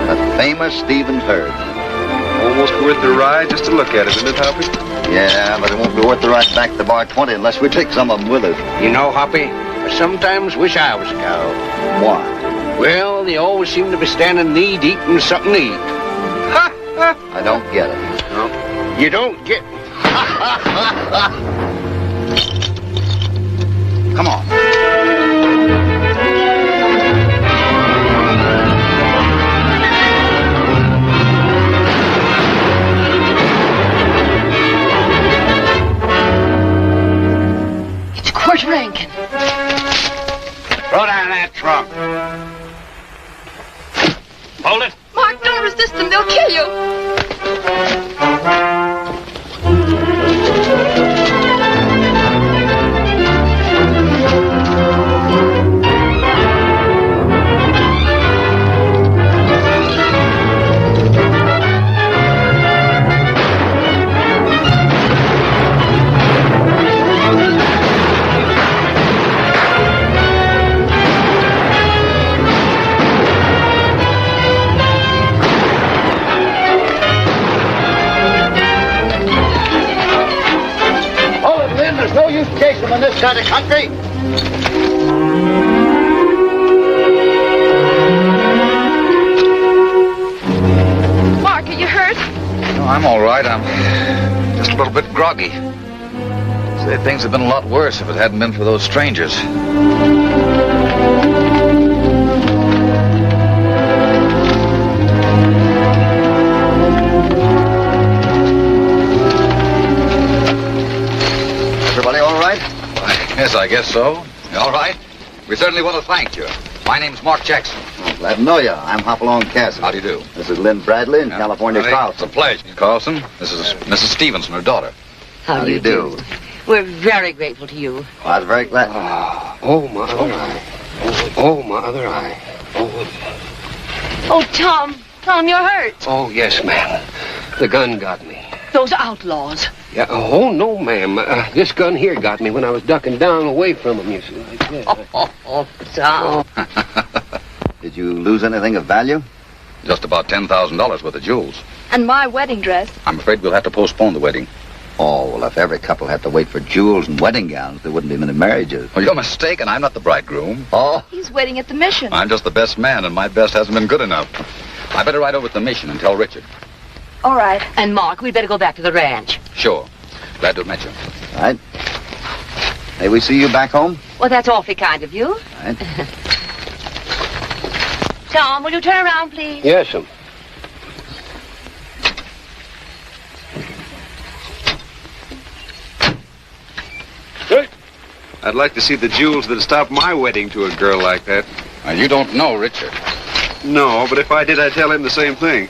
The famous Stevens herd. Almost worth the ride just to look at it, isn't it, Hoppy? Yeah, but it won't be worth the ride back to bar 20 unless we take some of them with us. You know, Hoppy, I sometimes wish I was a cow. Why? Well, they always seem to be standing knee-deep in something to eat. Ha! Ha! I don't get it. No, you don't get... Come on. It's Quirt Rankin. Throw down that trunk. Hold it. Mark, don't resist them. They'll kill you. There's no use chasing them in this kind of country. Mark, are you hurt? No, I'm all right. I'm just a little bit groggy. Say, things have been a lot worse if it hadn't been for those strangers. Everybody all right? Yes, I guess so. All right. We certainly want to thank you. My name's Mark Jackson. Oh, glad to know you. I'm Hopalong Cassidy. How do you do? This is Lynn Bradley in California, Carlson. It's a pleasure. Carlson, this is Mrs. Stevens and her daughter. How do you do? We're very grateful to you. Well, I was very glad. Oh, my other eye. Oh, my other eye. Oh, Tom, you're hurt. Oh, yes, ma'am. The gun got me. Those outlaws. Yeah, oh, no, ma'am. This gun here got me when I was ducking down away from them, you see, like that. Oh, Tom. Did you lose anything of value? Just about $10,000 worth of jewels. And my wedding dress. I'm afraid we'll have to postpone the wedding. Oh, well, if every couple had to wait for jewels and wedding gowns, there wouldn't be many marriages. Well, you're mistaken. I'm not the bridegroom. Oh? He's waiting at the mission. I'm just the best man, and my best hasn't been good enough. I better ride over to the mission and tell Richard. All right. And Mark, we'd better go back to the ranch. Sure. Glad to have met you. All right. May we see you back home? Well, that's awfully kind of you. All right. Tom, will you turn around, please? Yes, ma'am. I'd like to see the jewels that stopped my wedding to a girl like that. Now, you don't know Richard. No, but if I did, I'd tell him the same thing.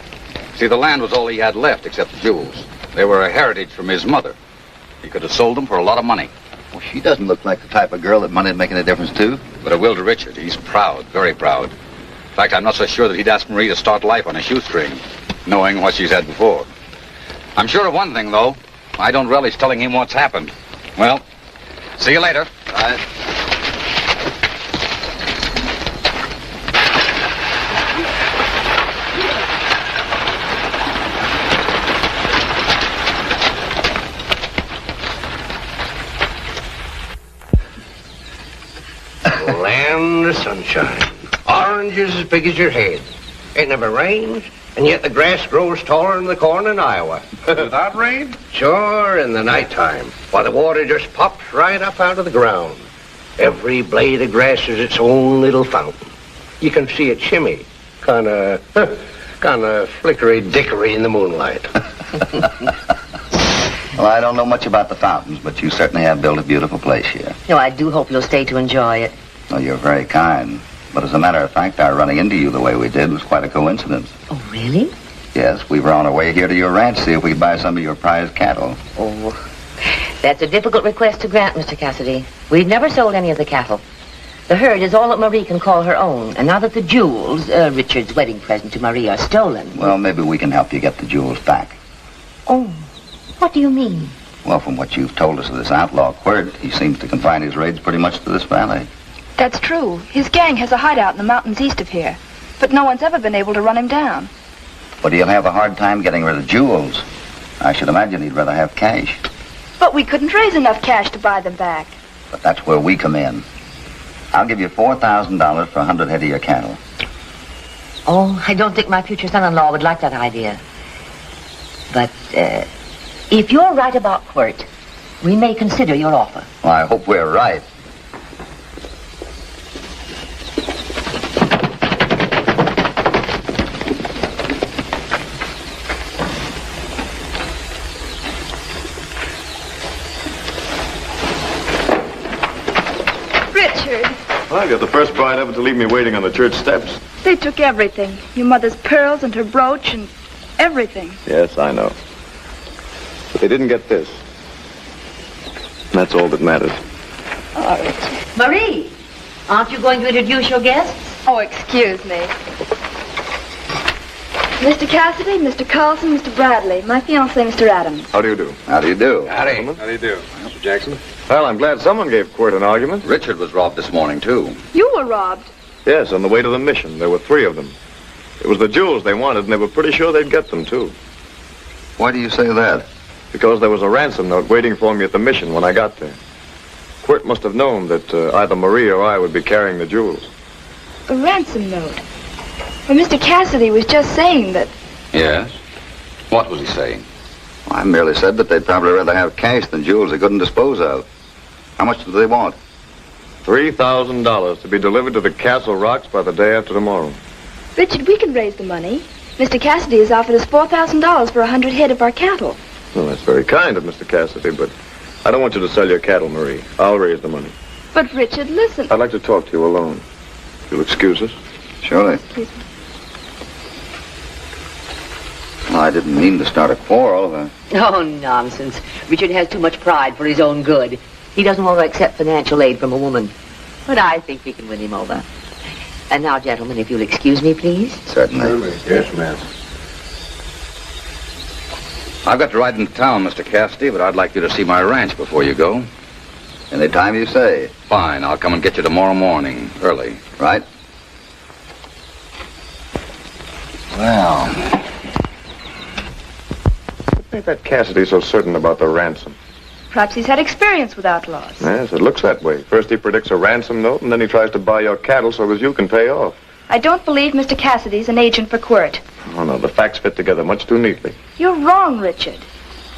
See, the land was all he had left except the jewels. They were a heritage from his mother. He could have sold them for a lot of money. Well, she doesn't look like the type of girl that money'd make any difference to. But it will to Richard. He's proud, very proud. In fact, I'm not so sure that he'd ask Marie to start life on a shoestring, knowing what she's had before. I'm sure of one thing, though. I don't relish telling him what's happened. Well, see you later. All right. Land of sunshine. Oranges as big as your head. It never rains, and yet the grass grows taller than the corn in Iowa. Without rain? Sure, in the nighttime, while the water just pops right up out of the ground. Every blade of grass is its own little fountain. You can see it shimmy, kind of flickery-dickery in the moonlight. Well, I don't know much about the fountains, but you certainly have built a beautiful place here. No, I do hope you'll stay to enjoy it. Well, you're very kind. But as a matter of fact, our running into you the way we did was quite a coincidence. Oh, really? Yes, we were on our way here to your ranch to see if we could buy some of your prize cattle. Oh, that's a difficult request to grant, Mr. Cassidy. We've never sold any of the cattle. The herd is all that Marie can call her own. And now that the jewels, Richard's wedding present to Marie, are stolen... Well, maybe we can help you get the jewels back. Oh, what do you mean? Well, from what you've told us of this outlaw Quirt, he seems to confine his raids pretty much to this valley. That's true. His gang has a hideout in the mountains east of here. But no one's ever been able to run him down. But he'll have a hard time getting rid of jewels. I should imagine he'd rather have cash. But we couldn't raise enough cash to buy them back. But that's where we come in. I'll give you $4,000 for 100 head of your cattle. Oh, I don't think my future son-in-law would like that idea. But, if you're right about Quirt, we may consider your offer. Well, I hope we're right. Richard, Well, you're the first bride ever to leave me waiting on the church steps. they took everything. Your mother's pearls and her brooch and everything. Yes, I know. But they didn't get this. And that's all that matters. Oh, Richard. Marie, aren't you going to introduce your guests? Oh, excuse me. Mr. Cassidy, Mr. Carlson, Mr. Bradley, my fiancé, Mr. Adams. How do you do? How do you do? Howdy. How do you do? Mr. Jackson? Well, I'm glad someone gave Quirt an argument. Richard was robbed this morning, too. You were robbed. Yes, on the way to the mission. There were 3 of them. It was the jewels they wanted, and they were pretty sure they'd get them, too. Why do you say that? Because there was a ransom note waiting for me at the mission when I got there. Quirt must have known that either Marie or I would be carrying the jewels. A ransom note. Well, Mr. Cassidy was just saying that. Yes? What was he saying? I merely said that they'd probably rather have cash than jewels they couldn't dispose of. How much do they want? $3,000 to be delivered to the Castle Rocks by the day after tomorrow. Richard, we can raise the money. Mr. Cassidy has offered us $4,000 for 100 head of our cattle. Well, that's very kind of Mr. Cassidy, but I don't want you to sell your cattle, Marie. I'll raise the money. But, Richard, listen. I'd like to talk to you alone. You'll excuse us? Surely. Please. Well, I didn't mean to start a quarrel. Oh, nonsense. Richard has too much pride for his own good. He doesn't want to accept financial aid from a woman. But I think we can win him over. And now, gentlemen, if you'll excuse me, please. Certainly. Yes, ma'am. I've got to ride into town, Mr. Cassidy, but I'd like you to see my ranch before you go. Any time you say. Fine, I'll come and get you tomorrow morning, early. Right? Well, What made that Cassidy so certain about the ransom? Perhaps he's had experience with outlaws. Yes, it looks that way. First he predicts a ransom note, and then he tries to buy your cattle so as you can pay off. I don't believe Mr. Cassidy's an agent for Quirt. Oh, no, the facts fit together much too neatly. You're wrong, Richard.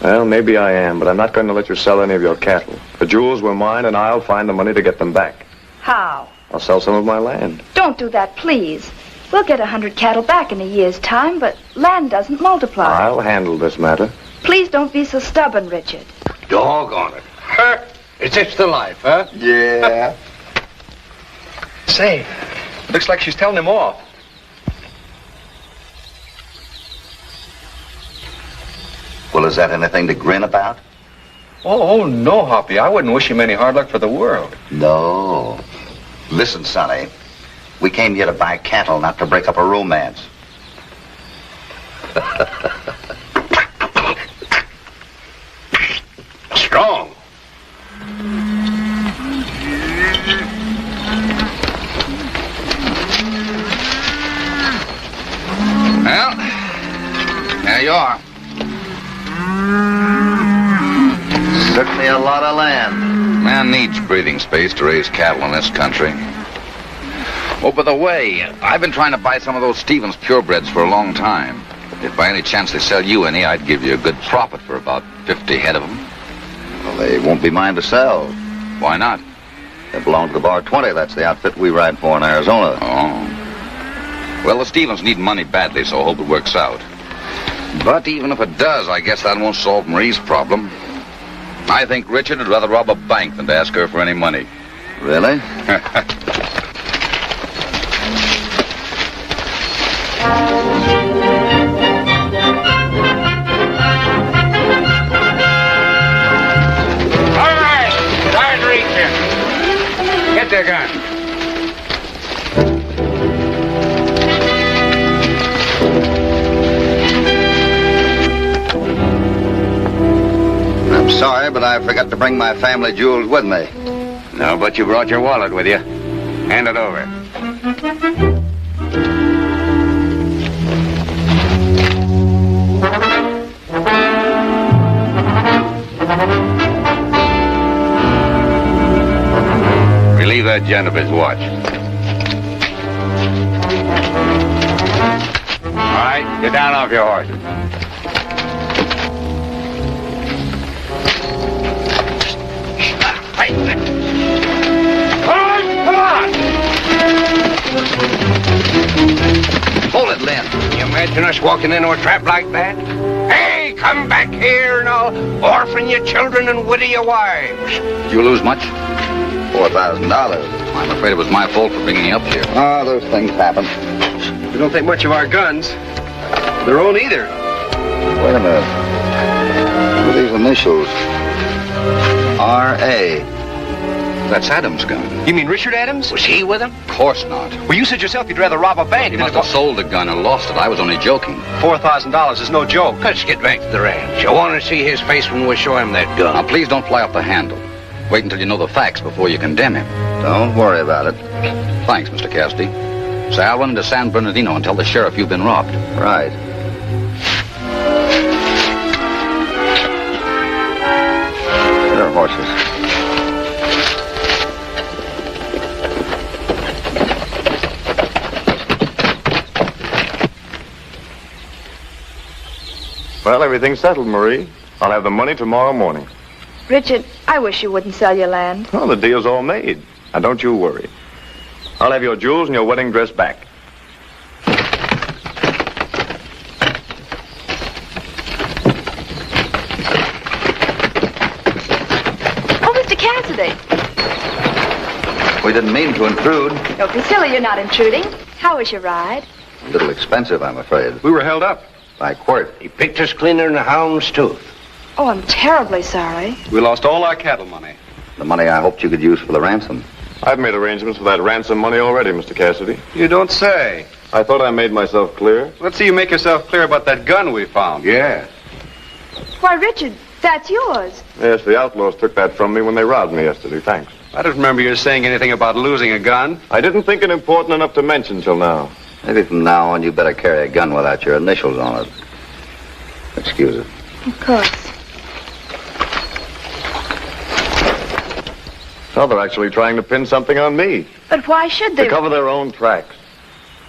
Well, maybe I am, but I'm not going to let you sell any of your cattle. The jewels were mine, and I'll find the money to get them back. How? I'll sell some of my land. Don't do that, please. We'll get 100 cattle back in a year's time, but land doesn't multiply. I'll handle this matter. Please don't be so stubborn, Richard. Doggone it. Huh? Is this the life, huh? Yeah. Say, looks like she's telling him off. Well, is that anything to grin about? Oh, no, Hoppy. I wouldn't wish him any hard luck for the world. No. Listen, Sonny. We came here to buy cattle, not to break up a romance. Strong. well, there you are. Certainly a lot of land. Man needs breathing space to raise cattle in this country. Oh, by the way, I've been trying to buy some of those Stevens purebreds for a long time. If by any chance they sell you any, I'd give you a good profit for about 50 head of them. Well, they won't be mine to sell. Why not? They belong to the Bar 20. That's the outfit we ride for in Arizona. Oh. Well, the Stevens need money badly, so I hope it works out. But even if it does, I guess that won't solve Marie's problem. I think Richard would rather rob a bank than to ask her for any money. Really? All right, start reaching. Get the gun. I'm sorry, but I forgot to bring my family jewels with me. No, but you brought your wallet with you. Hand it over. that gent of his watch. All right, get down off your horses. Come on! Hold it, Lynn. You imagine us walking into a trap like that? Hey, come back here and I'll orphan your children and widow your wives. Did you lose much? $4,000. I'm afraid it was my fault for bringing you up here. Oh, those things happen. We don't think much of our guns. Their own either. Wait a minute. What are these initials? R.A. That's Adams' gun. You mean Richard Adams? Was he with him? Of course not. Well, you said yourself you'd rather rob a bank He than must have sold the gun and lost it. I was only joking. $4,000 is no joke. Let's get back to the ranch. I want to see his face when we show him that Now, gun. please don't fly off the handle. Wait until you know the facts before you condemn him. Don't worry about it. Thanks, Mr. Cassidy. Say, I'll run into San Bernardino and tell the sheriff you've been robbed. Right. There are horses. Well, everything's settled, Marie. I'll have the money tomorrow morning. Richard, I wish you wouldn't sell your land. Well, the deal's all made. Now, don't you worry. I'll have your jewels and your wedding dress back. Oh, Mr. Cassidy. We didn't mean to intrude. Don't be silly, you're not intruding. How was your ride? A little expensive, I'm afraid. We were held up. By Quirt. He picked us cleaner than a hound's tooth. Oh, I'm terribly sorry. We lost all our cattle money. The money I hoped you could use for the ransom. I've made arrangements for that ransom money already, Mr. Cassidy. You don't say. I thought I made myself clear. Let's see you make yourself clear about that gun we found. Yeah. Why, Richard, that's yours. Yes, the outlaws took that from me when they robbed me yesterday. Thanks. I don't remember you saying anything about losing a gun. I didn't think it important enough to mention till now. Maybe from now on you better carry a gun without your initials on it. Excuse it. Of course. Well, they're actually trying to pin something on me But why should they? to cover their own tracks.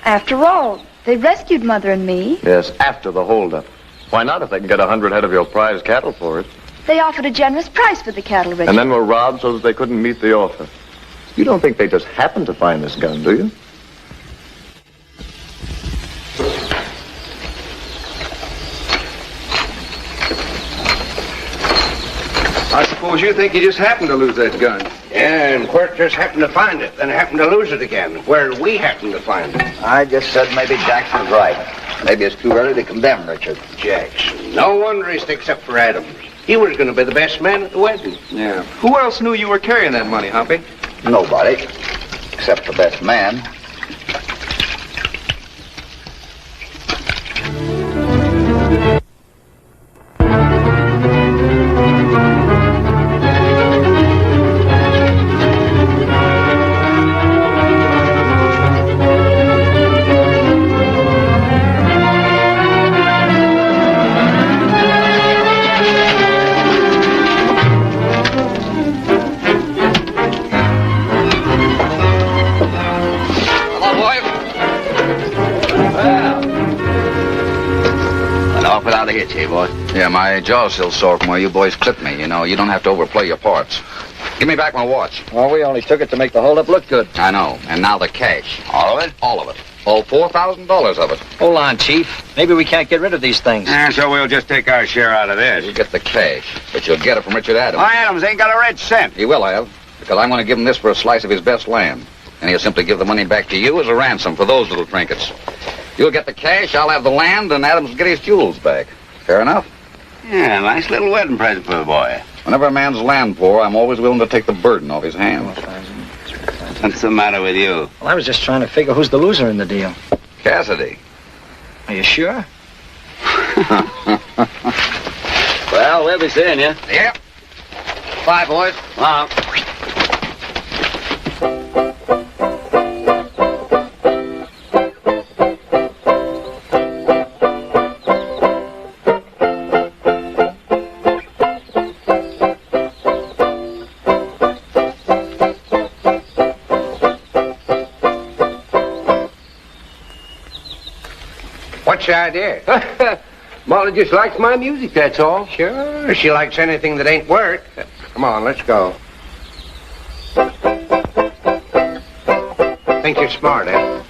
After all, they rescued Mother and me. Yes, after the holdup. Why not if they can get 100 head of your prize cattle for it? They offered a generous price for the cattle, Richard. And then were robbed so that they couldn't meet the offer. You don't think they just happened to find this gun, do you? I suppose you think you just happened to lose that gun. Yeah, and Quirt just happened to find it, then happened to lose it again, where we happened to find it. I just said maybe Jackson's right. Maybe it's too early to condemn Richard. Jackson. No wonder he sticks up for Adams. He was going to be the best man at the wedding. Yeah. Who else knew you were carrying that money, Hoppy? Nobody. Except the best man. Yeah, my jaw's still sore from where you boys clipped me. You know, you don't have to overplay your parts. Give me back my watch. Well, we only took it to make the holdup look good. I know. And now the cash. All of it? All of it. All $4,000 of it. Hold on, Chief. Maybe we can't get rid of these things. So we'll just take our share out of this. You get the cash, but you'll get it from Richard Adams. Why, Adams ain't got a red cent. He will have, because I'm going to give him this for a slice of his best land. And he'll simply give the money back to you as a ransom for those little trinkets. You'll get the cash, I'll have the land, and Adams will get his jewels back. Fair enough? Yeah, nice little wedding present for the boy. Whenever a man's land poor, I'm always willing to take the burden off his hands. What's the matter with you? Well, I was just trying to figure who's the loser in the deal. Cassidy. Are you sure? Well, we'll be seeing you. Yep. Bye, boys. What's the idea? Molly just likes my music, that's all. Sure, she likes anything that ain't work. Come on, let's go. Think you're smart, eh?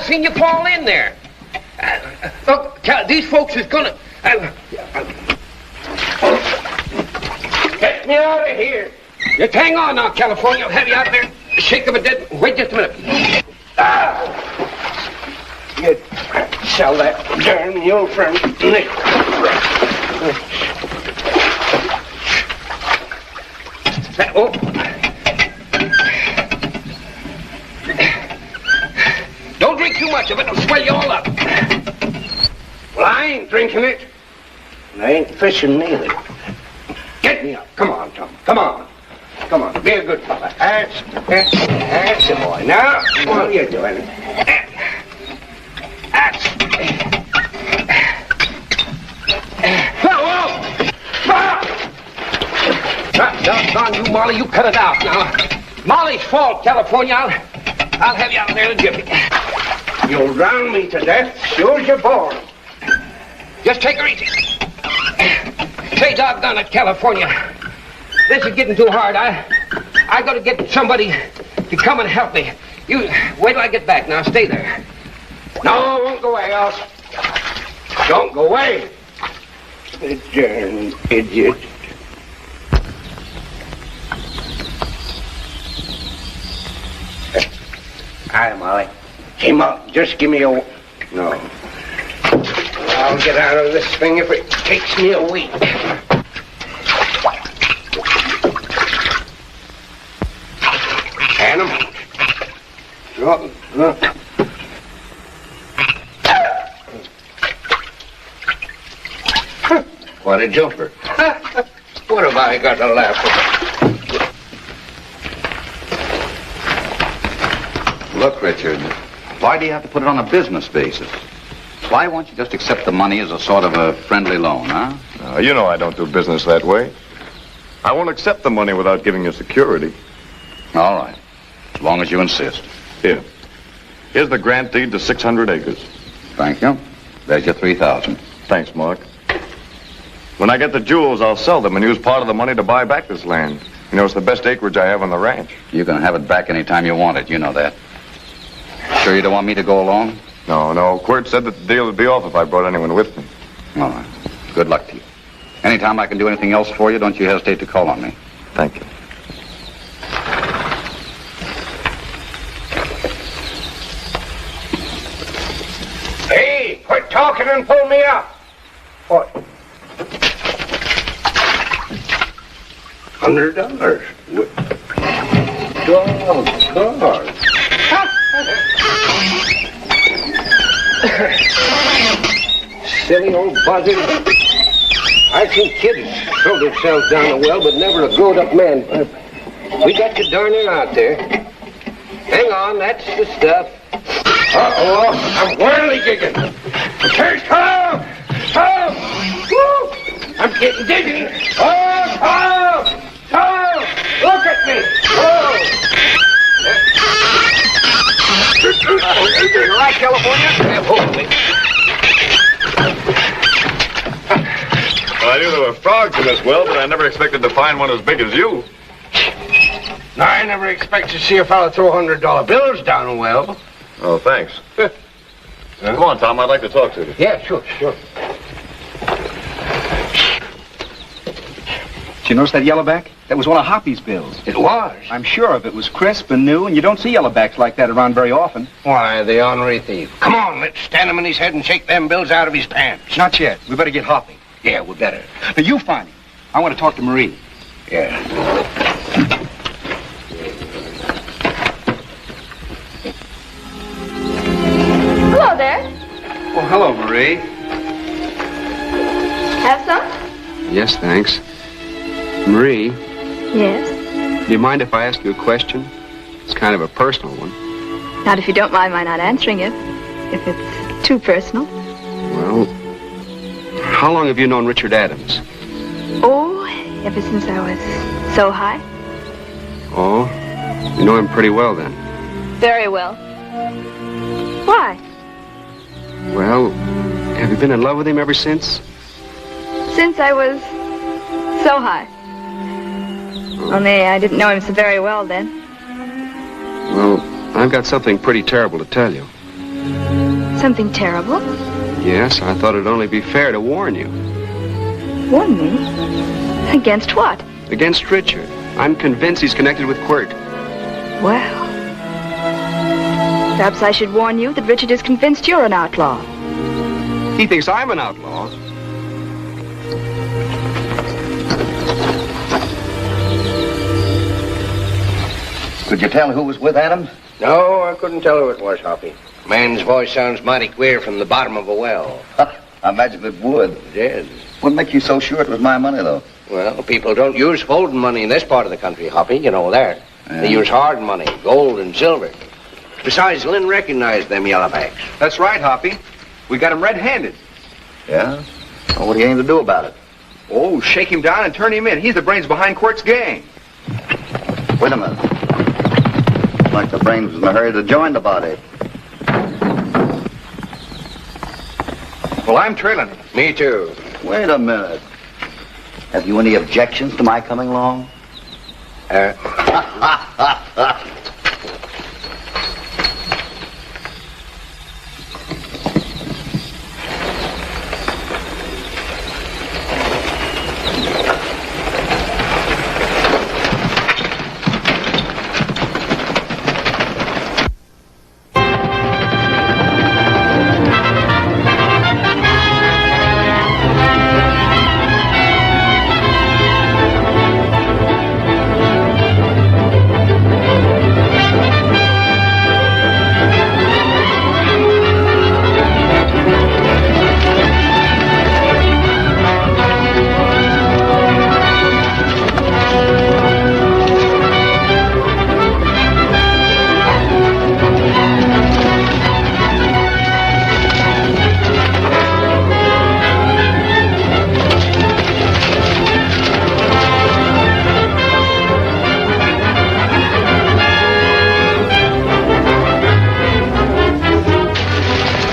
Seen you fall in there. Look, these folks is gonna... Get me out of here. Just hang on now, California. I'll have you out there. Shake them a dead... Wait just a minute. You sell that darn mule for Nick. Oh. Don't drink too much of it, it'll swell you all up. Well, I ain't drinking it. And I ain't fishing neither. Get me up. Come on, Tom. Come on. Come on. Be a good fella. That's the boy. Now, what are you doing? That's... Doggone you, Molly. You cut it out now. Molly's fault, California. I'll have you out there in a jiffy. You'll drown me to death, sure as you're born. Just take her easy. Say, doggone it, California. This is getting too hard. I gotta get somebody to come and help me. You wait till I get back. Now, stay there. No, I won't go away, else. Don't go away. You darn idiot. Hi, Molly. Hey, Molly, just give me a... No. I'll get out of this thing if it takes me a week. Hand 'em. Look. What a jumper. What have I got to laugh at? Look, Richard, why do you have to put it on a business basis? Why won't you just accept the money as a sort of a friendly loan, huh? You know I don't do business that way. I won't accept the money without giving you security. All right, as long as you insist. Here. Here's the grant deed to 600 acres. Thank you. There's your 3,000. Thanks, Mark. When I get the jewels, I'll sell them and use part of the money to buy back this land. You know, it's the best acreage I have on the ranch. You can have it back any time you want it. You know that. Sure you don't want me to go along? No. Quirt said that the deal would be off if I brought anyone with me. All right. Good luck to you. Anytime I can do anything else for you, don't you hesitate to call on me. Thank you. Hey, quit talking and pull me up. What? $100. Doggone. Silly old buzzard. I've seen kids throw themselves down the well, but never a grown-up man. We got you darn near out there. Hang on, that's the stuff. Uh-oh, I'm whirligigging. Here's Tom! Tom! Woo! I'm getting dizzy. Oh, Tom! Tom! Look at me! Oh! You like California? Hopefully. Well, I knew there were frogs in this well, but I never expected to find one as big as you. No, I never expected to see a fellow throw $100 bills down a well. Oh, thanks. Come on, Tom. I'd like to talk to you. Yeah, sure. you notice that yellowback? That was one of Hoppy's bills. It was? I'm sure of it. It was crisp and new, and you don't see yellowbacks like that around very often. Why, the ornery thief. Come on, let's stand him in his head and shake them bills out of his pants. Not yet. We better get Hoppy. Yeah, we better. Now, you find him. I want to talk to Marie. Yeah. Hello there. Oh, hello, Marie. Have some? Yes, thanks. Marie, Yes. do you mind if I ask you a question? It's kind of a personal one. Not if you don't mind my not answering it. If it's too personal. Well, how long have you known Richard Adams? Oh, ever since I was so high. Oh, you know him pretty well then. Very well. Why? Well, have you been in love with him ever since? Since I was so high. Only I didn't know him so very well then. Well, I've got something pretty terrible to tell you. Something terrible? Yes, I thought it'd only be fair to warn you. Warn me? Against what? Against Richard. I'm convinced he's connected with Quirt. Well, perhaps I should warn you that Richard is convinced you're an outlaw. He thinks I'm an outlaw. Could you tell who was with Adams? No, I couldn't tell who it was, Hoppy. Man's voice sounds mighty queer from the bottom of a well. I imagine it would. It is. What make you so sure it was my money, though? Well, people don't use folding money in this part of the country, Hoppy. You know that. Yeah. They use hard money, gold and silver. Besides, Lynn recognized them yellowbacks. That's right, Hoppy. We got him red-handed. Yeah? Well, what do you aim to do about it? Oh, shake him down and turn him in. He's the brains behind Quirt's gang. Wait a minute. Like the brains was in a hurry to join the body. Well, I'm trailing him. Me too. Wait a minute. Have you any objections to my coming along?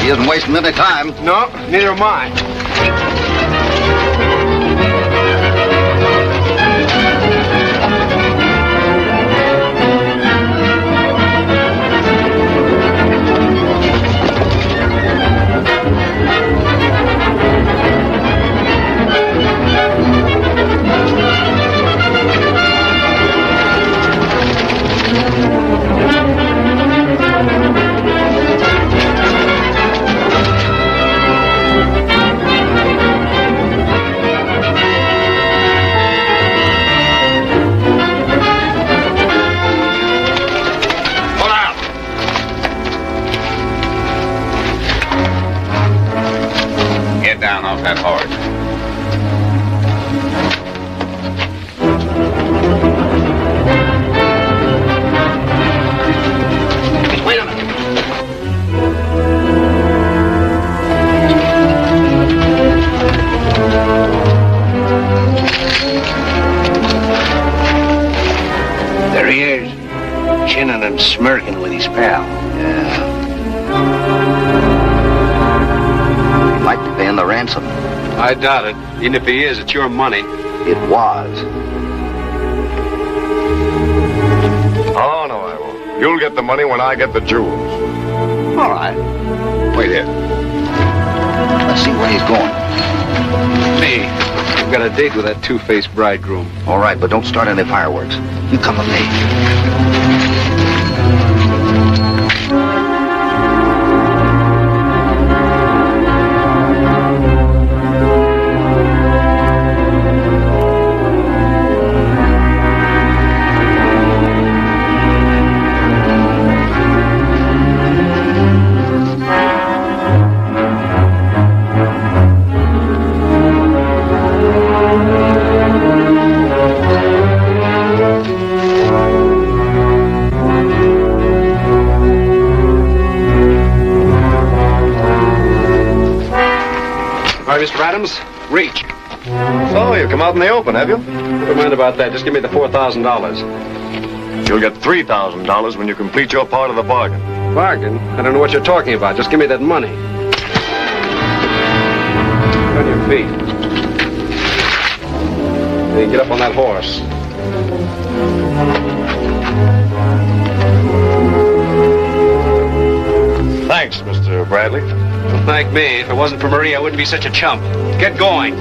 He isn't wasting any time. No, neither am I. Get down off that horse. Wait a minute. There he is, chinning and smirking with his pal. Yeah. He might be paying the ransom. I doubt it. Even if he is, it's your money. It was. Oh, no, I won't. You'll get the money when I get the jewels. All right. Wait here. Let's see where he's going. Me, I've got a date with that two-faced bridegroom. All right, but don't start any fireworks. You come with me. Mr. Adams, reach. So, you've come out in the open, have you? Never mind about that. Just give me the $4,000. You'll get $3,000 when you complete your part of the bargain. Bargain? I don't know what you're talking about. Just give me that money. Get on your feet. Then get up on that horse. Thanks, Mr. Bradley. Don't thank me. If it wasn't for Marie, I wouldn't be such a chump. Get going.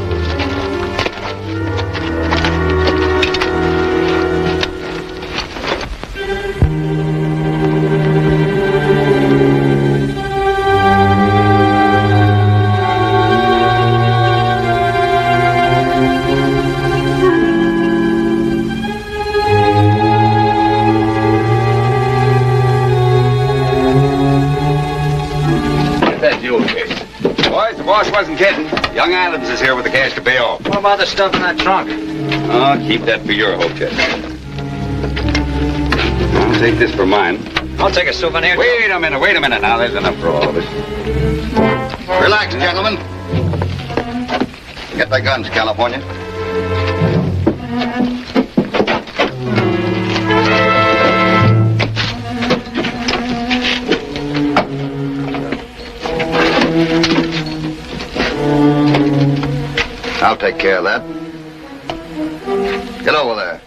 Boss wasn't kidding. Young Adams is here with the cash to pay off. What about the stuff in that trunk? Oh, keep that for your hotel. I'll take this for mine. I'll take a souvenir. Wait a minute now. There's enough for all of us. Relax, gentlemen. Get the guns, California. I'll take care of that. Get over there.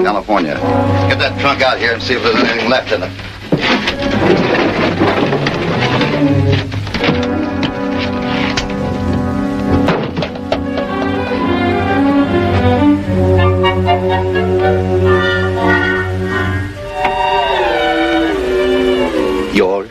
California, get that trunk out here and see if there's anything left in it. Yours?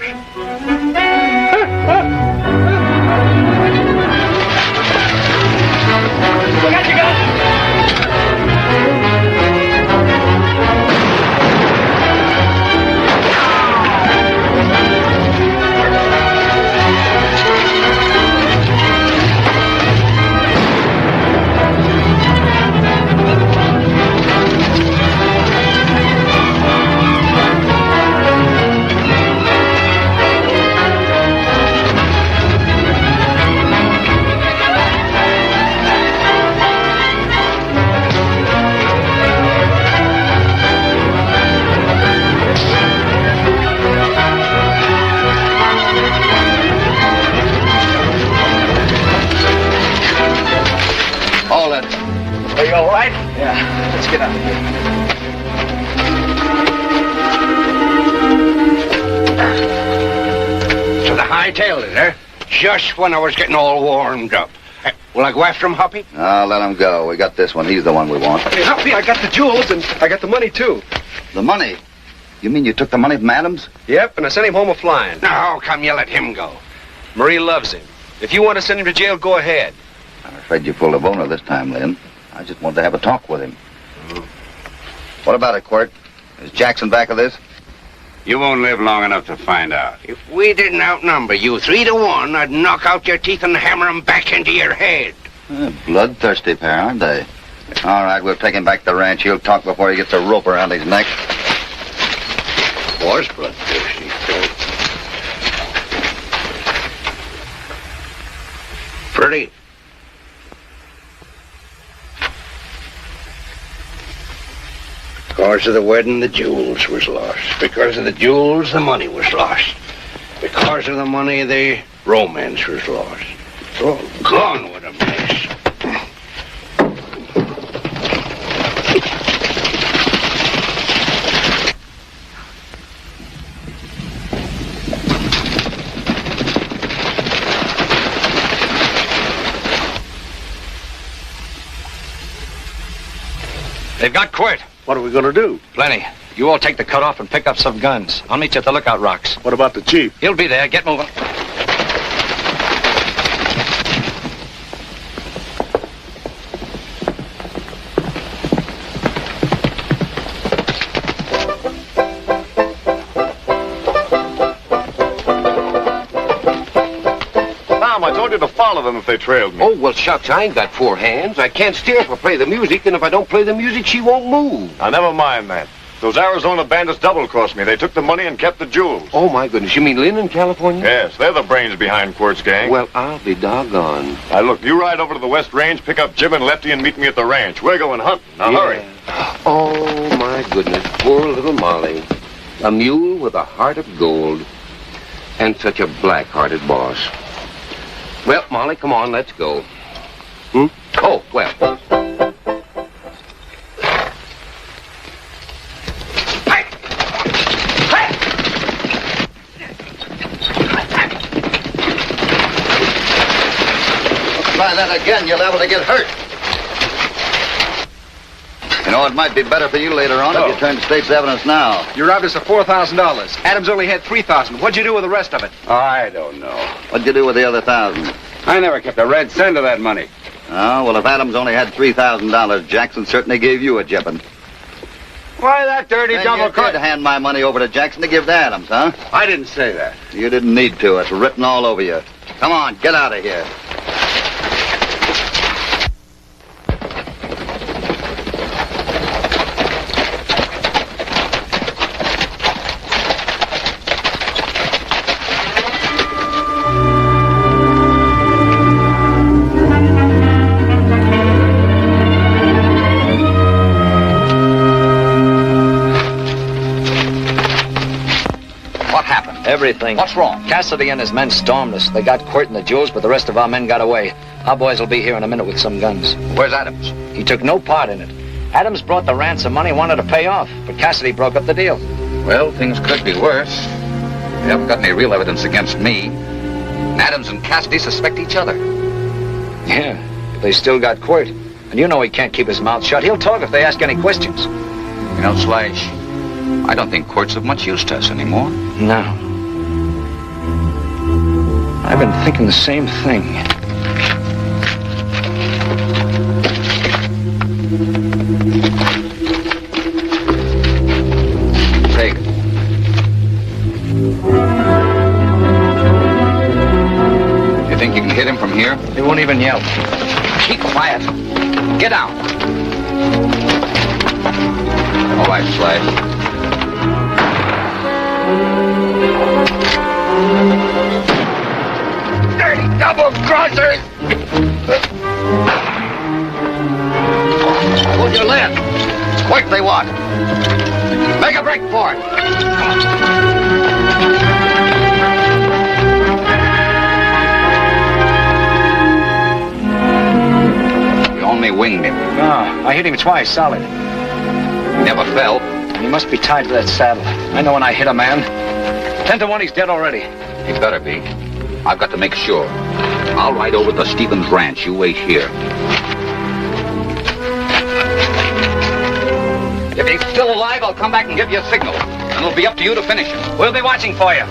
Are you all right? Yeah, let's get out of here. So the hightailed it, eh? Just when I was getting all warmed up. Will I go after him, Hoppy? Oh, let him go. We got this one. He's the one we want. Hey, Hoppy, I got the jewels and I got the money, too. The money? You mean you took the money from Adams? Yep, and I sent him home a-flying. Now, how come you let him go? Marie loves him. If you want to send him to jail, go ahead. I'm afraid you pulled a boner this time, Lynn. I just wanted to have a talk with him. What about it, Quirt? Is Jackson back of this? You won't live long enough to find out. If we didn't outnumber you 3-1, I'd knock out your teeth and hammer them back into your head. Bloodthirsty pair, aren't they? All right, we'll take him back to the ranch. He'll talk before he gets a rope around his neck. Was bloodthirsty. Pretty. Because of the wedding, the jewels was lost. Because of the jewels, the money was lost. Because of the money, the romance was lost. It's all gone with a mess. They've got Quirt. What are we going to do? Plenty. You all take the cutoff and pick up some guns. I'll meet you at the lookout rocks. What about the chief? He'll be there. Get moving. I told you to follow them if they trailed me. Oh, well, shucks, I ain't got 4 hands. I can't steer if I play the music, and if I don't play the music, she won't move. Now, never mind that. Those Arizona bandits double-crossed me. They took the money and kept the jewels. Oh, my goodness. You mean Lynn in California? Yes, they're the brains behind Quirt's gang. Well, I'll be doggone. Now, look, you ride over to the West Range, pick up Jim and Lefty, and meet me at the ranch. We're going hunting. Now, hurry. Oh, my goodness. Poor little Molly. A mule with a heart of gold. And such a black-hearted boss. Well, Molly, come on, let's go. Oh, well. Try that again, you're liable to get hurt. You know, it might be better for you later on if you turn to state's evidence now. You robbed us of $4,000. Adams only had $3,000. What'd you do with the rest of it? I don't know. What'd you do with the other 1,000? I never kept a red cent of that money. Oh, well, if Adams only had $3,000, Jackson certainly gave you a jipping. Why, that dirty Then double you did hand my money over to Jackson to give to Adams, huh? I didn't say that. You didn't need to. It's written all over you. Come on, get out of here. Everything. What's wrong? Cassidy and his men stormed us. They got Quirt and the jewels, but the rest of our men got away. Our boys will be here in a minute with some guns. Where's Adams? He took no part in it. Adams brought the ransom money, wanted to pay off, but Cassidy broke up the deal. Well, things could be worse. They haven't got any real evidence against me. Adams and Cassidy suspect each other. Yeah, but they still got Quirt. And you know he can't keep his mouth shut. He'll talk if they ask any questions. You know, Slash, I don't think Quirt's of much use to us anymore. No. I've been thinking the same thing. Take it. You think you can hit him from here? He won't even yell. Keep quiet. Get down. All right, Slash. Double crossers! Hold your lid. It's quick they want. Make a break for it. You only winged him. No, I hit him twice, solid. He never fell. He must be tied to that saddle. I know when I hit a man. 10 to 1, he's dead already. He better be. I've got to make sure. I'll ride over to Stevens Ranch. You wait here. If he's still alive, I'll come back and give you a signal. And it'll be up to you to finish him. We'll be watching for you.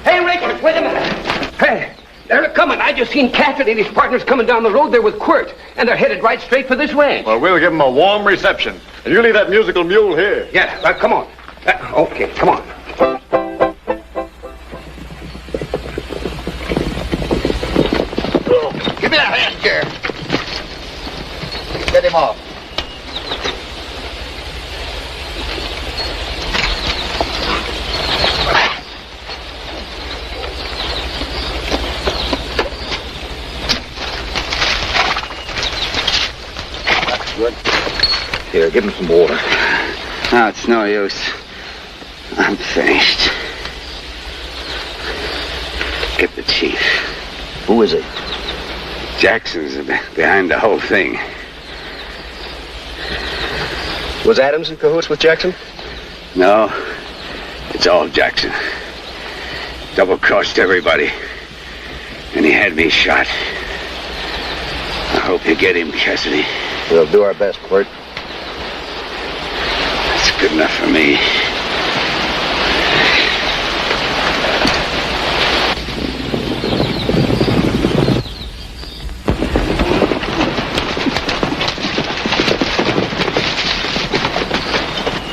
Hey, Richard, wait a minute. Hey, they're coming. I just seen Cassidy and his partners coming down the road there with Quirt, and they're headed right straight for this ranch. Well, we'll give them a warm reception. And you leave that musical mule here. Yeah, come on. Okay, come on. Give me that hand here. Get him off. That's good. Here, give him some water. No, it's no use. I'm finished. Get the chief. Who is it? Jackson's behind the whole thing. Was Adams in cahoots with Jackson? No, it's all Jackson. Double-crossed everybody. And he had me shot. I hope you get him, Cassidy. We'll do our best, Quirt. That's good enough for me.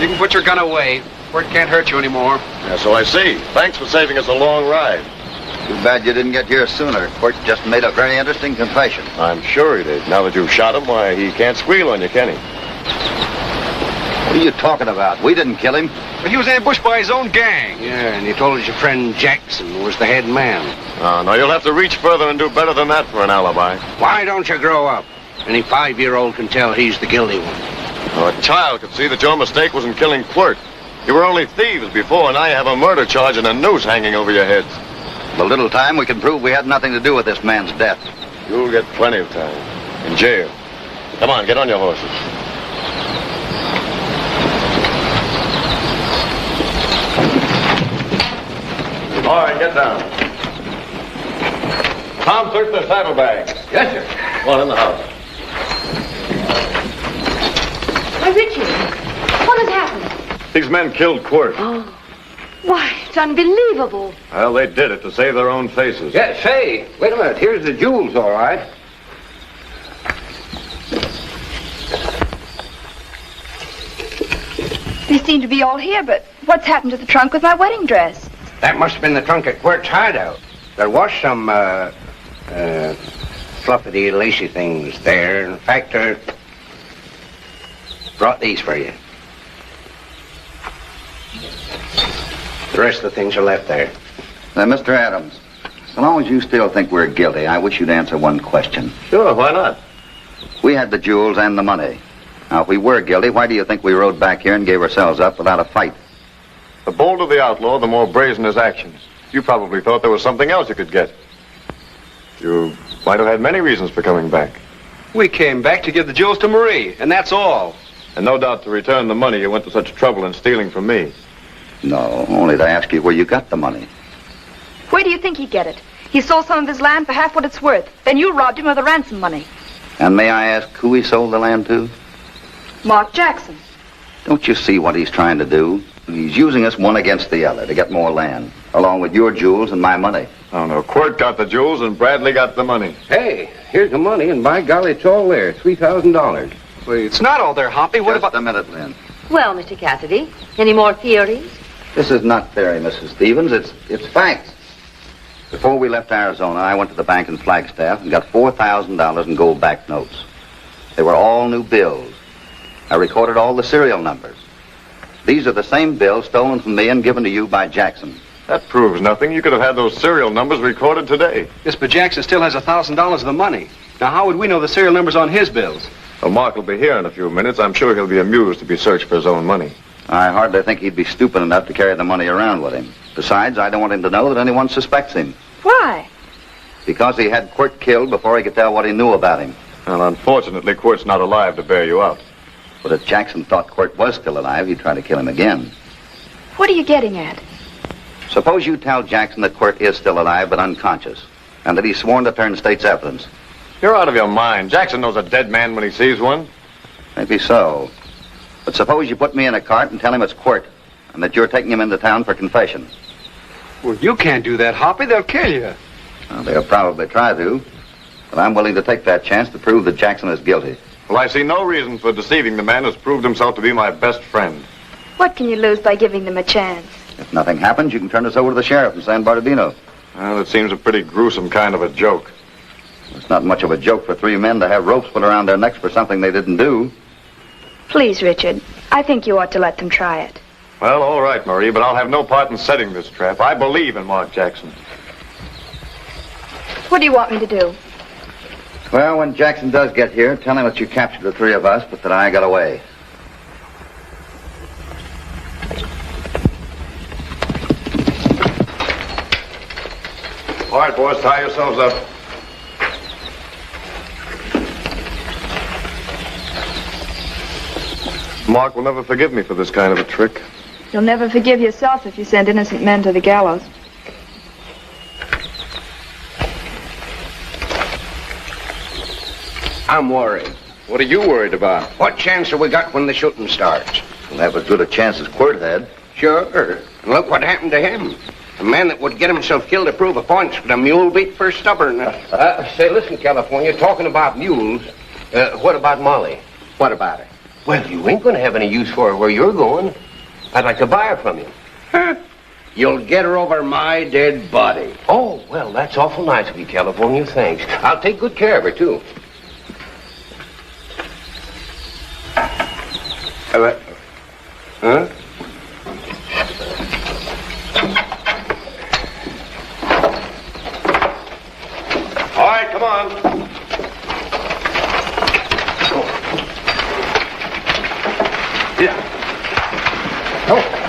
You can put your gun away. Quirt can't hurt you anymore. Yeah, so I see. Thanks for saving us a long ride. Too bad you didn't get here sooner. Quirt just made a very interesting confession. I'm sure he did. Now that you've shot him, why, he can't squeal on you, can he? What are you talking about? We didn't kill him. But he was ambushed by his own gang. Yeah, and you told us your friend Jackson was the head man. Oh, no, you'll have to reach further and do better than that for an alibi. Why don't you grow up? Any 5-year-old can tell he's the guilty one. Oh, a child could see that your mistake was in killing Quirt. You were only thieves before, and now you have a murder charge and a noose hanging over your heads. The little time we can prove we had nothing to do with this man's death. You'll get plenty of time. In jail. Come on, get on your horses. All right, get down. Tom, search the saddlebags. Yes, sir. One in the house. Why, Richard, what has happened? These men killed Quirt. Oh, why, it's unbelievable. Well, they did it to save their own faces. Yeah, say, wait a minute. Here's the jewels, all right. They seem to be all here, but what's happened to the trunk with my wedding dress? That must have been the trunk at Quirt's hideout. There was some, fluffy, lacy things there. In fact, brought these for you. The rest of the things are left there. Now, Mr. Adams, so long as you still think we're guilty, I wish you'd answer one question. Sure, why not? We had the jewels and the money. Now, if we were guilty, why do you think we rode back here and gave ourselves up without a fight? The bolder the outlaw, the more brazen his actions. You probably thought there was something else you could get. You might have had many reasons for coming back. We came back to give the jewels to Marie, and that's all. And no doubt to return the money you went to such trouble in stealing from me. No, only to ask you where you got the money. Where do you think he'd get it? He sold some of his land for half what it's worth. Then you robbed him of the ransom money. And may I ask who he sold the land to? Mark Jackson. Don't you see what he's trying to do? He's using us one against the other to get more land, along with your jewels and my money. Oh, no. Quirt got the jewels and Bradley got the money. Hey, here's the money, and by golly, it's all there. $3,000. Wait, it's not all there, Hoppy. What Just about... a minute, Lynn. Well, Mr. Cassidy, any more theories? This is not theory, Mrs. Stevens. It's facts. Before we left Arizona, I went to the bank in Flagstaff and got $4,000 in gold-backed notes. They were all new bills. I recorded all the serial numbers. These are the same bills stolen from me and given to you by Jackson. That proves nothing. You could have had those serial numbers recorded today. Yes, but Jackson still has $1,000 of the money. Now, how would we know the serial numbers on his bills? Well, Mark will be here in a few minutes. I'm sure he'll be amused to be searched for his own money. I hardly think he'd be stupid enough to carry the money around with him. Besides, I don't want him to know that anyone suspects him. Why? Because he had Quirt killed before he could tell what he knew about him. Well, unfortunately, Quirt's not alive to bear you out. But if Jackson thought Quirt was still alive, he'd try to kill him again. What are you getting at? Suppose you tell Jackson that Quirt is still alive but unconscious, and that he's sworn to turn state's evidence. You're out of your mind. Jackson knows a dead man when he sees one. Maybe so. But suppose you put me in a cart and tell him it's Quirt, and that you're taking him into town for confession. Well, you can't do that, Hoppy. They'll kill you. Well, they'll probably try to, but I'm willing to take that chance to prove that Jackson is guilty. Well, I see no reason for deceiving the man who's proved himself to be my best friend. What can you lose by giving them a chance? If nothing happens, you can turn us over to the sheriff in San Bernardino. Well, it seems a pretty gruesome kind of a joke. It's not much of a joke for 3 men to have ropes put around their necks for something they didn't do. Please, Richard, I think you ought to let them try it. Well, all right, Marie, but I'll have no part in setting this trap. I believe in Mark Jackson. What do you want me to do? Well, when Jackson does get here, tell him that you captured the 3 of us, but that I got away. All right, boys, tie yourselves up. Mark will never forgive me for this kind of a trick. You'll never forgive yourself if you send innocent men to the gallows. I'm worried. What are you worried about? What chance have we got when the shooting starts? We'll have as good a chance as Quirt had. Sure. And look what happened to him. A man that would get himself killed to prove a point with a mule beat for stubbornness. Say, listen, California, talking about mules, what about Molly? What about her? Well, you ain't going to have any use for her where you're going. I'd like to buy her from you. Huh? You'll get her over my dead body. Oh, well, that's awful nice of you, California. Thanks. I'll take good care of her, too. Huh? All right, come on. Yeah. Oh.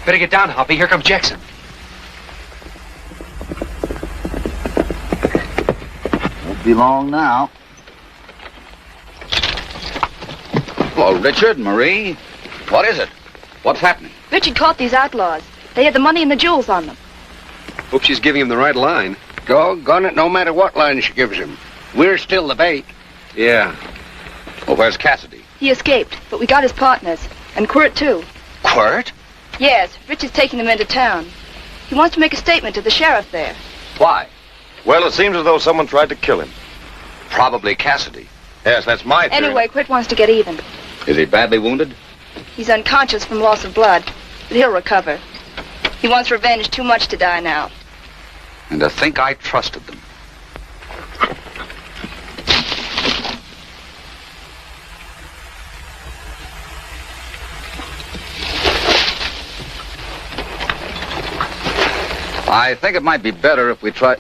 Better get down, Hoppy. Here comes Jackson. Won't be long now. Hello, Richard, Marie. What is it? What's happening? Richard caught these outlaws. They had the money and the jewels on them. Hope she's giving him the right line. Doggone it, no matter what line she gives him. We're still the bait. Yeah. Well, where's Cassidy? He escaped, but we got his partners. And Quirt, too. Quirt? Yes, Richard's taking them into town. He wants to make a statement to the sheriff there. Why? Well, it seems as though someone tried to kill him. Probably Cassidy. Yes, that's my theory. Anyway, Quirt wants to get even. Is he badly wounded? He's unconscious from loss of blood, but he'll recover. He wants revenge too much to die now. And to think I trusted them. I think it might be better if we try...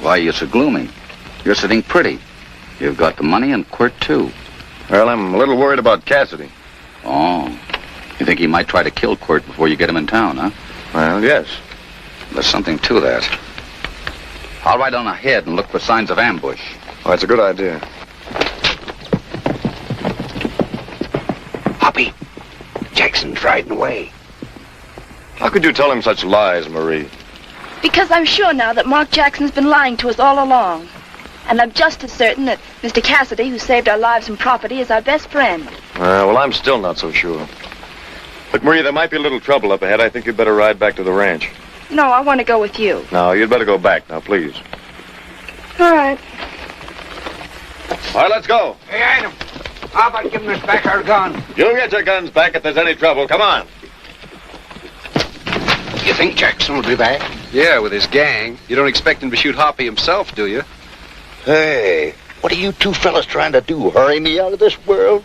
Why are you so gloomy? You're sitting pretty. You've got the money and Quirt, too. Well, I'm a little worried about Cassidy. Oh. You think he might try to kill Quirt before you get him in town, huh? Well, yes. There's something to that. I'll ride on ahead and look for signs of ambush. Oh, that's a good idea. Hoppy, Jackson's riding away. How could you tell him such lies, Marie? Because I'm sure now that Mark Jackson's been lying to us all along. And I'm just as certain that Mr. Cassidy, who saved our lives and property, is our best friend. Well, I'm still not so sure. Look, Marie, there might be a little trouble up ahead. I think you'd better ride back to the ranch. No, I want to go with you. No, you'd better go back now, please. All right. All right, let's go. Hey, Adam, how about giving us back our gun? You'll get your guns back if there's any trouble. Come on. You think Jackson will be back? Yeah, with his gang. You don't expect him to shoot Hoppy himself, do you? Hey, what are you two fellas trying to do? Hurry me out of this world?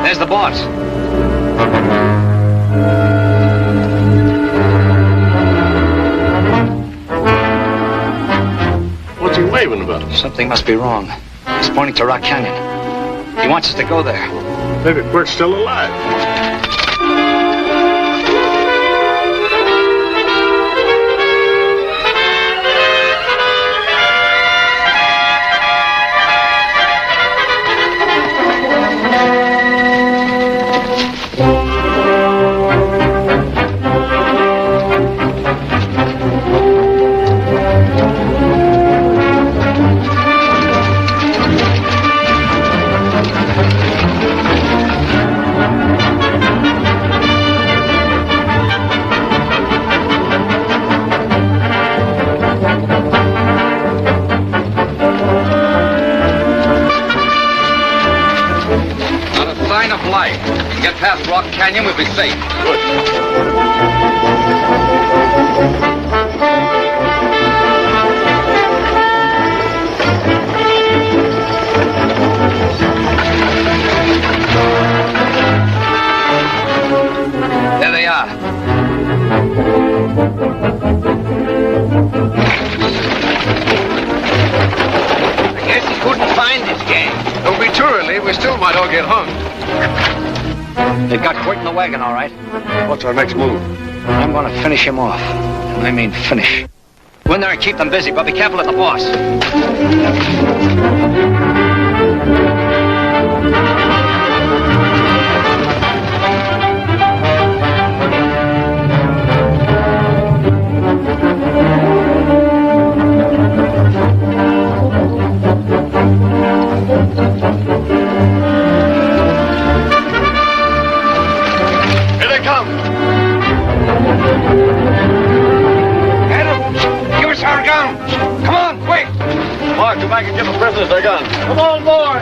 There's the boss. What's he waving about? Something must be wrong. He's pointing to Rock Canyon. He wants us to go there. Maybe Quirt's still alive. sign of life. Get past Rock Canyon, we'll be safe. There they are. I guess he couldn't find this gang. Don't be too early. We still might all get hung. They got Quirt in the wagon, all right. What's our next move? I'm gonna finish him off. And I mean finish. Go in there and keep them busy, but be careful of the boss. Here they come. Adam, give us our guns. Come on, quick. Mark, come back and give the prisoners their guns. Come on, boys.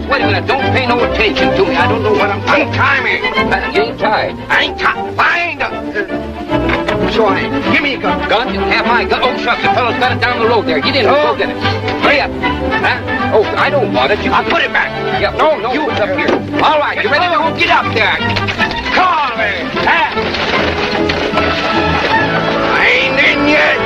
Wait a minute, don't pay no attention to me. I don't know what I'm doing. Untie me. You ain't tied. I ain't tied. Find So I give me a gun. Gun? You have my gun. Oh, shucks, the fellow's got it down the road there. Get in and go get it. Hurry up. Huh? Oh, I don't want it. I'll put it back. Yeah, no, you it's up here. All right, you ready to go? Get up there. Call me. Huh? I ain't in yet.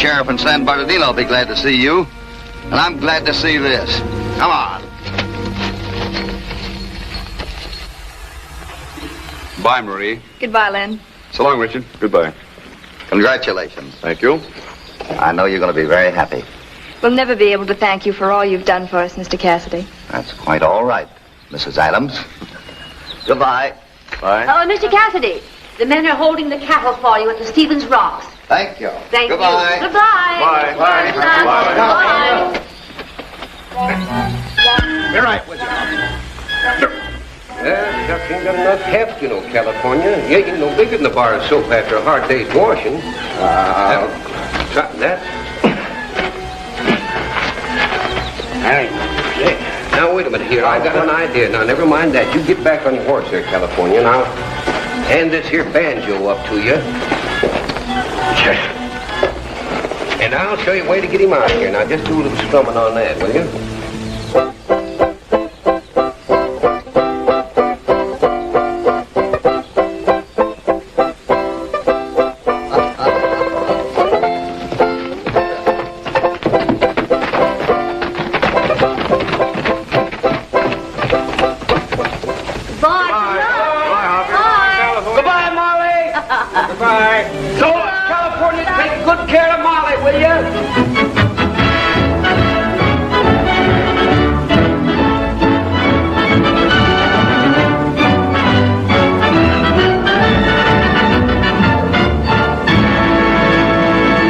sheriff in San Bernardino will be glad to see you. And I'm glad to see this. Come on. Bye, Marie. Goodbye, Len. So long, Richard. Goodbye. Congratulations. Thank you. I know you're going to be very happy. We'll never be able to thank you for all you've done for us, Mr. Cassidy. That's quite all right, Mrs. Adams. Goodbye. Bye. Oh, Mr. Cassidy, the men are holding the cattle for you at the Stevens Rocks. Thank you. Thank Goodbye. you. Goodbye. Bye. Bye. Bye. Be right with you. Yeah, ducks ain't got enough heft, you know, California. You ain't no bigger than a bar of soap after a hard day's washing. Try that. Hey, now, wait a minute here. I got an idea. Now, never mind that. You get back on your horse there, California. Now, hand this here banjo up to you. And I'll show you a way to get him out of here. Now, just do a little strumming on that, will you?